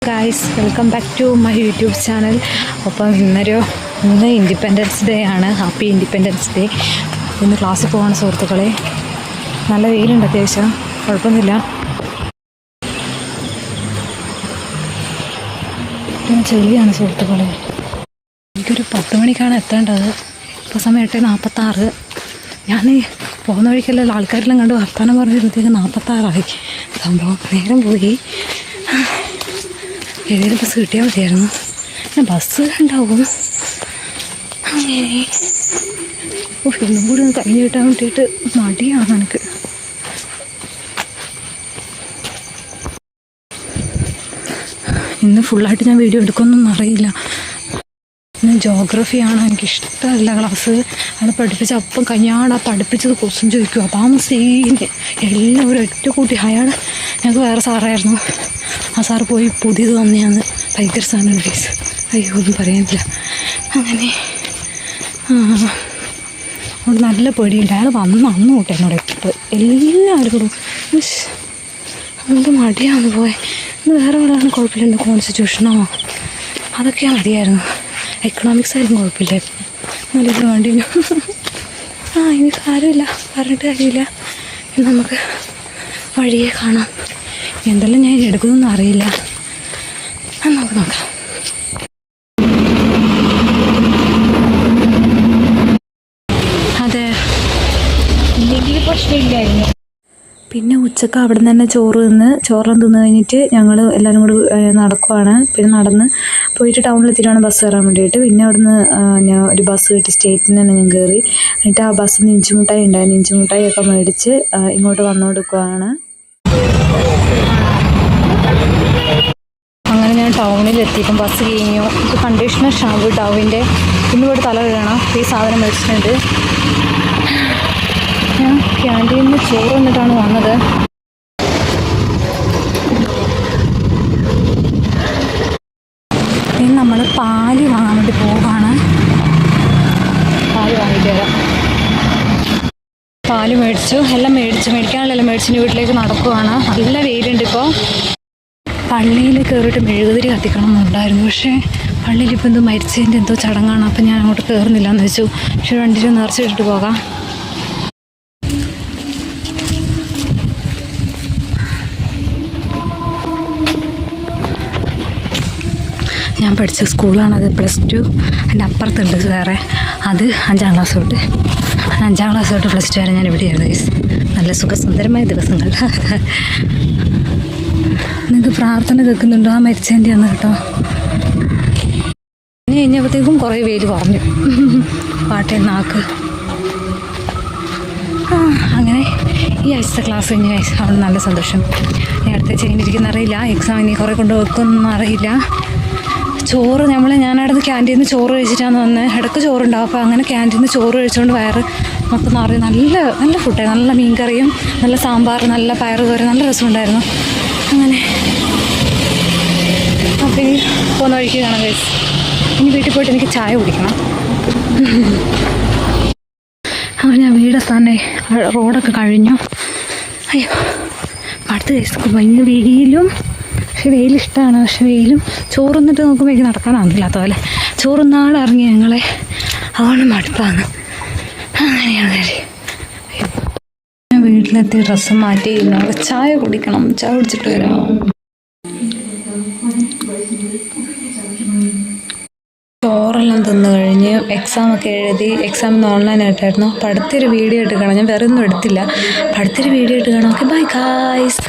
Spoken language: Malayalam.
Guys, welcome back to my YouTube channel. അപ്പം ഇന്ന് ഇൻഡിപെൻഡൻസ് ഡേ ആണ്. Happy independence day. ഇന്ന് ക്ലാസ്സിൽ പോവാണ് സുഹൃത്തുക്കളെ. നല്ല വെയിലുണ്ട്, അത്യാവശ്യം കുഴപ്പമൊന്നുമില്ല. ചെളിയാണ് സുഹൃത്തുക്കളെ. എനിക്കൊരു 10 മണിക്കാണ് എത്തേണ്ടത്. ഇപ്പോൾ സമയം 8:46. ഞാൻ പോകുന്ന വഴിക്കെല്ലാം ആൾക്കാരെല്ലാം കണ്ട് വർത്തമാനം പറഞ്ഞിരുന്നത്തേക്ക് 46 സംഭവം. നേരം പോയി. ഏതെങ്കിലും ബസ് കിട്ടിയാൽ മതിയായിരുന്നു. പിന്നെ ബസ് ഉണ്ടാവും. അങ്ങനെ ഒന്നും കൂടി ഒന്ന് കഴിഞ്ഞ് കിട്ടാൻ വേണ്ടിയിട്ട് മടിയാണ് എനിക്ക്. ഇന്ന് ഫുള്ളായിട്ട് ഞാൻ വീഡിയോ എടുക്കുമെന്നൊന്നും അറിയില്ല. ഇന്ന് ജോഗ്രഫിയാണ്, എനിക്കിഷ്ടമല്ല ക്ലാസ്. അത് പഠിപ്പിച്ച അപ്പം കഞ്ഞാട് ആ പഠിപ്പിച്ചത് ക്വസ്റ്റ്യൻ ചോദിക്കുക. താമസിക്കുന്നത് എല്ലാവരും ഒറ്റ കൂട്ടി. അയാൾ ഞങ്ങൾക്ക് വേറെ സാറായിരുന്നു. ആ സാറ് പോയി പുതിയത് വന്നെയാണ്. ഭയങ്കര സാധനം ഫീസ്. അയ്യോ, ഒന്നും പറയാനില്ല. അങ്ങനെ അവിടെ നല്ല പേടിയുണ്ട്. അയാൾ അന്ന് കൂട്ടെ എന്നോട് എപ്പോൾ എല്ലാവരും എന്ത് മടിയാന്ന് പോയെ. ഇന്ന് വേറെ എവിടെയാണ് കുഴപ്പമില്ല. കോൺസ്റ്റിറ്റ്യൂഷനോ അതൊക്കെ മതിയായിരുന്നു. എക്കണോമിക്സ് ആയിരുന്നു കുഴപ്പമില്ലായിരുന്നു. നല്ലത് വേണ്ടി. ഇനി കാര്യമില്ല, പറഞ്ഞിട്ട് കാര്യമില്ല. നമുക്ക് വഴിയെ കാണാം. എന്തെല്ലാം ഞാൻ എടുക്കുന്നൊന്നും അറിയില്ല. നമുക്ക് നോക്കാം. അതെ, ഇല്ലെങ്കിൽ പ്രശ്നമില്ലായിരുന്നു. പിന്നെ ഉച്ചക്ക് അവിടെ നിന്ന് തന്നെ ചോറെല്ലാം തിന്ന് കഴിഞ്ഞിട്ട് ഞങ്ങൾ എല്ലാവരും കൂടി നടക്കുവാണ്. പിന്നെ നടന്ന് പോയിട്ട് ടൗണിലെത്തിയിട്ടാണ് ബസ് കയറാൻ വേണ്ടിയിട്ട്. പിന്നെ അവിടുന്ന് ഞാൻ ഒരു ബസ് കിട്ടി. സ്റ്റേറ്റിന് തന്നെ ഞാൻ കയറി. എന്നിട്ട് ആ ബസ്സിൽ ഇഞ്ചിമുട്ടായി ഉണ്ടായിരുന്നു. ഇഞ്ചിമുട്ടായിയൊക്കെ മേടിച്ച് ഇങ്ങോട്ട് വന്നുകൊടുക്കുകയാണ്. അങ്ങനെ ഞാൻ ടൗണിലെത്തിയപ്പം ബസ് കഴിഞ്ഞു. ഇത് കണ്ടീഷണർ ഷാമ്പു ഡവിൻ്റെ. ഇന്നിവിടെ തല കഴുകണം. ഈ സാധനം മേടിച്ചിട്ടുണ്ട്. ഞാൻ ക്യാൻറ്റീനിൽ നിന്ന് ചോറ് വന്നിട്ടാണ് വന്നത്. ഇനി നമ്മൾ പാല് വാങ്ങാൻ വേണ്ടി പോവാണ്. പാല് വാങ്ങിയിട്ട് വരാം. പാല് മേടിച്ചു. എല്ലാം മേടിക്കാനുള്ളതെല്ലാം മേടിച്ചിട്ട് വീട്ടിലേക്ക് നടക്കുവാണ്. നല്ല വെയിലുണ്ട് ഇപ്പോൾ. പള്ളിയിൽ കയറിയിട്ട് മെഴുകുതിരി കത്തിക്കണം എന്നുണ്ടായിരുന്നു. പക്ഷേ പള്ളിയിൽ ഇപ്പോൾ എന്തോ മരിച്ചതിൻ്റെ എന്തോ ചടങ്ങാണ്. അപ്പം ഞാൻ അങ്ങോട്ട് കയറുന്നില്ല എന്ന് വെച്ചു. പക്ഷേ വണ്ടിയിൽ നിറച്ചിട്ടിട്ട് പോകാം. ഞാൻ പഠിച്ച സ്കൂളാണത്. +2. എൻ്റെ അപ്പുറത്തുണ്ട് വേറെ. അത് 5ാം ക്ലാസ് തൊട്ട്. 5ാം ക്ലാസ് തൊട്ട് +2 വരെ ഞാൻ ഇവിടെയായിരുന്നു. നല്ല സുഖസുന്ദരമായ ദിവസങ്ങൾ. നിങ്ങൾക്ക് പ്രാർത്ഥന കേൾക്കുന്നുണ്ടോ? ആ മരിച്ചതിൻ്റെ അന്ന് കേട്ടോ. പിന്നെ കഴിഞ്ഞപ്പോഴത്തേക്കും കുറേ വെയിൽ കുറഞ്ഞു. പാട്ടേ നാക്ക്. അങ്ങനെ ഈ ആഴ്ചത്തെ ക്ലാസ് കഴിഞ്ഞ അവിടെ നല്ല സന്തോഷം. ഇനി അടുത്ത ചെയ്തിരിക്കുന്ന അറിയില്ല. എക്സാം ഇനി കുറേ കൊണ്ട് വെക്കുമെന്നൊന്നും അറിയില്ല. ചോറ് ഞാനവിടുന്ന് ക്യാൻറ്റീനിൽ നിന്ന് ചോറ് കഴിച്ചിട്ടാണ് വന്നത്. ഇടയ്ക്ക് ചോറുണ്ടാവും. അപ്പോൾ അങ്ങനെ ക്യാൻറ്റീനിൽ നിന്ന് ചോറ് കഴിച്ചുകൊണ്ട് വയറ് മൊത്തം നിറയും. നല്ല ഫുഡായി. നല്ല മീൻകറിയും നല്ല സാമ്പാർ, നല്ല പയറുകറി, നല്ല രസമുണ്ടായിരുന്നു. അങ്ങനെ അപ്പോൾ ഇനി പോകുന്ന വഴിക്ക് കാണാൻ കഴിച്ചു. ഇനി വീട്ടിൽ പോയിട്ട് എനിക്ക് ചായ കുടിക്കണം. അങ്ങനെ ഞാൻ വീടെത്താനേ റോഡൊക്കെ കഴിഞ്ഞു. അയ്യോ, അടുത്ത ദിവസം ഭയങ്കര വെയിലും. പക്ഷെ വെയിലിഷ്ടമാണ്. പക്ഷെ വെയിലും ചോറുന്നിട്ട് നോക്കുമ്പോൾ എനിക്ക് നടക്കാനാകുന്നില്ലാത്ത പോലെ. ചോറുന്നാളെ ഇറങ്ങി ഞങ്ങളെ. അതുകൊണ്ട് മടുപ്പാണ്. അങ്ങനെയാണ് കാര്യം. ഞാൻ വീട്ടിലെത്തി ഡ്രസ്സ് മാറ്റി നാളെ ചായ കുടിക്കണം. ചായ കുടിച്ചിട്ട് വരാം. ചോറെല്ലാം തിന്നു കഴിഞ്ഞ് എക്സാമൊക്കെ എഴുതി. എക്സാമിന് ഓൺലൈനായിട്ടായിരുന്നു. അപ്പോൾ അടുത്തൊരു വീഡിയോ ഇട്ട് കാണാം. ഞാൻ വേറെ ഒന്നും എടുത്തില്ല. അടുത്തൊരു വീഡിയോ ഇട്ട് കാണാം. Okay, bye guys.